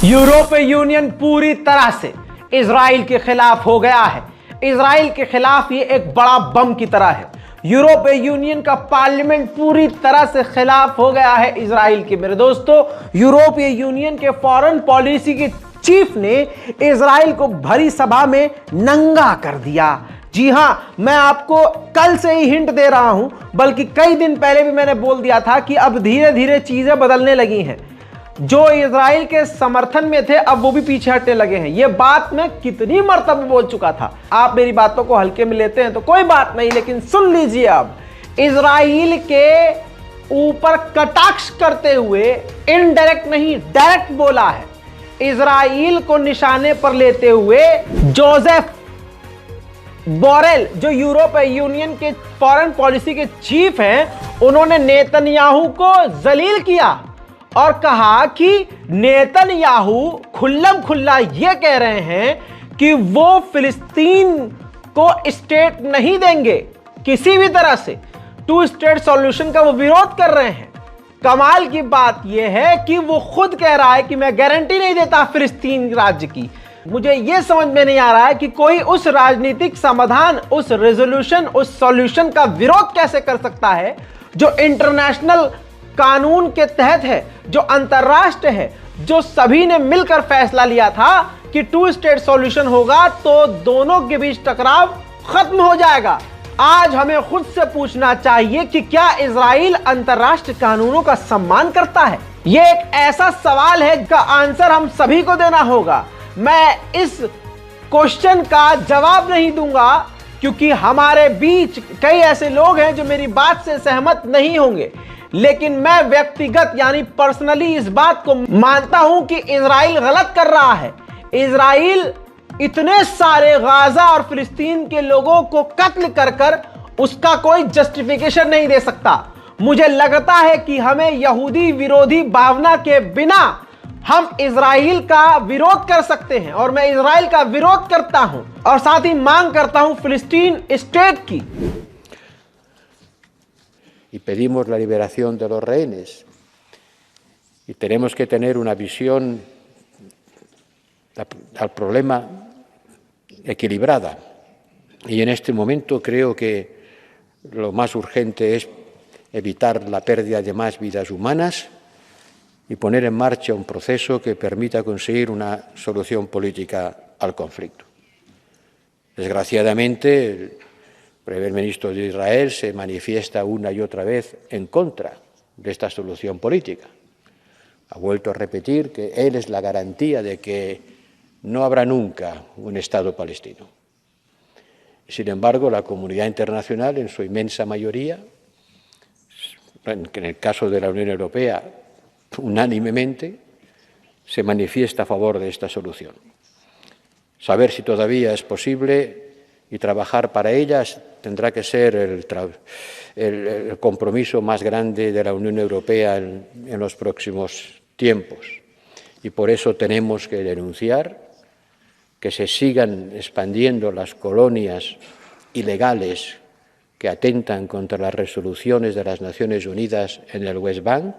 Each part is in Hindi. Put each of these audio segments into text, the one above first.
यूरोपीय यूनियन पूरी तरह से इजराइल के खिलाफ हो गया है। इजराइल के खिलाफ ये एक बड़ा बम की तरह है। यूरोपीय यूनियन का पार्लियामेंट पूरी तरह से खिलाफ हो गया है इजराइल के। मेरे दोस्तों, यूरोपीय यूनियन के फॉरेन पॉलिसी के चीफ ने इजराइल को भरी सभा में नंगा कर दिया। जी हां, मैं आपको कल से ही हिंट दे रहा हूं, बल्कि कई दिन पहले भी मैंने बोल दिया था कि अब धीरे धीरे चीजें बदलने लगी हैं। जो इजराइल के समर्थन में थे अब वो भी पीछे हटने लगे हैं। ये बात मैं कितनी मर्तबा बोल चुका था। आप मेरी बातों को हल्के में लेते हैं तो कोई बात नहीं, लेकिन सुन लीजिए, अब इजराइल के ऊपर कटाक्ष करते हुए इनडायरेक्ट नहीं डायरेक्ट बोला है। इजराइल को निशाने पर लेते हुए जोसेफ बोरेल, जो यूरोपीय यूनियन के फॉरेन पॉलिसी के चीफ हैं, उन्होंने नेतन्याहू को जलील किया और कहा कि नेतन्याहू खुल्लम खुल्ला ये कह रहे हैं कि वो फिलिस्तीन को स्टेट नहीं देंगे किसी भी तरह से। 2 स्टेट सॉल्यूशन का वो विरोध कर रहे हैं। कमाल की बात यह है कि वो खुद कह रहा है कि मैं गारंटी नहीं देता फिलिस्तीन राज्य की। मुझे यह समझ में नहीं आ रहा है कि कोई उस राजनीतिक समाधान, उस रेजोल्यूशन, उस सॉल्यूशन का विरोध कैसे कर सकता है जो इंटरनेशनल कानून के तहत है, जो अंतरराष्ट्रीय है, जो सभी ने मिलकर फैसला लिया था कि 2 स्टेट सॉल्यूशन होगा तो दोनों के बीच टकराव खत्म हो जाएगा। आज हमें खुद से पूछना चाहिए कि क्या इजराइल अंतरराष्ट्रीय कानूनों का सम्मान करता है? यह एक ऐसा सवाल है जिसका आंसर हम सभी को देना होगा। मैं इस क्वेश्चन का जवाब नहीं दूंगा क्योंकि हमारे बीच कई ऐसे लोग हैं जो मेरी बात से सहमत नहीं होंगे, लेकिन मैं व्यक्तिगत यानी पर्सनली इस बात को मानता हूं कि इजराइल गलत कर रहा है। इजराइल इतने सारे गाजा और फिलिस्तीन के लोगों को कत्ल कर कर उसका कोई जस्टिफिकेशन नहीं दे सकता। मुझे लगता है कि हमें यहूदी विरोधी भावना के बिना हम इजराइल का विरोध कर सकते हैं, और मैं इजराइल का विरोध करता हूं और साथ ही मांग करता हूं फिलिस्तीन स्टेट की। Y pedimos la liberación de los rehenes. Y tenemos que tener una visión al problema equilibrada. Y en este momento creo que lo más urgente es evitar la pérdida de más vidas humanas y poner en marcha un proceso que permita conseguir una solución política al conflicto. Desgraciadamente, el primer ministro de Israel se manifiesta una y otra vez en contra de esta solución política. Ha vuelto a repetir que él es la garantía de que no habrá nunca un Estado palestino. Sin embargo, la comunidad internacional, en su inmensa mayoría, en el caso de la Unión Europea, unánimemente, se manifiesta a favor de esta solución. Saber si todavía es posible y trabajar para ellas tendrá que ser el compromiso más grande de la Unión Europea en los próximos tiempos. Y por eso tenemos que denunciar que se sigan expandiendo las colonias ilegales que atentan contra las resoluciones de las Naciones Unidas en el West Bank,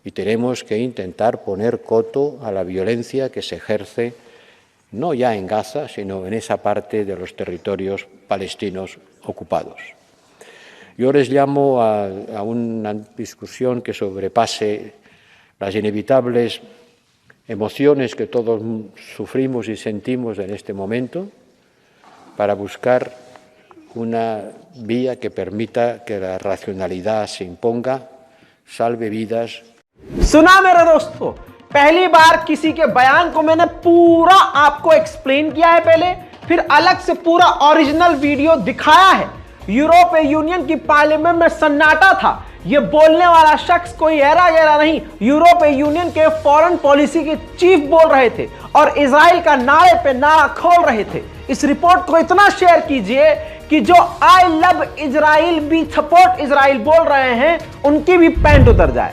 y tenemos que intentar poner coto a la violencia que se ejerce no ya en Gaza, sino en esa parte de los territorios palestinos ocupados. Yo les llamo a una discusión que sobrepase las inevitables emociones que todos sufrimos y sentimos en este momento, para buscar una vía que permita que la racionalidad se imponga, salve vidas. सुना मेरे दोस्तों, पहली बार किसी के बयान को मैंने पूरा आपको एक्सप्लेन किया है पहले, फिर अलग से पूरा ओरिजिनल वीडियो दिखाया है। यूरोपीय यूनियन की पार्लियामेंट में सन्नाटा था। ये बोलने वाला शख्स कोई ऐरा गैरा नहीं, यूरोपीय यूनियन के फॉरेन पॉलिसी के चीफ बोल रहे थे और इजराइल का नारे पे नारा खोल रहे थे। इस रिपोर्ट को इतना शेयर कीजिए कि जो I love Israel be support Israel बोल रहे हैं उनकी भी पैंट उतर जाए।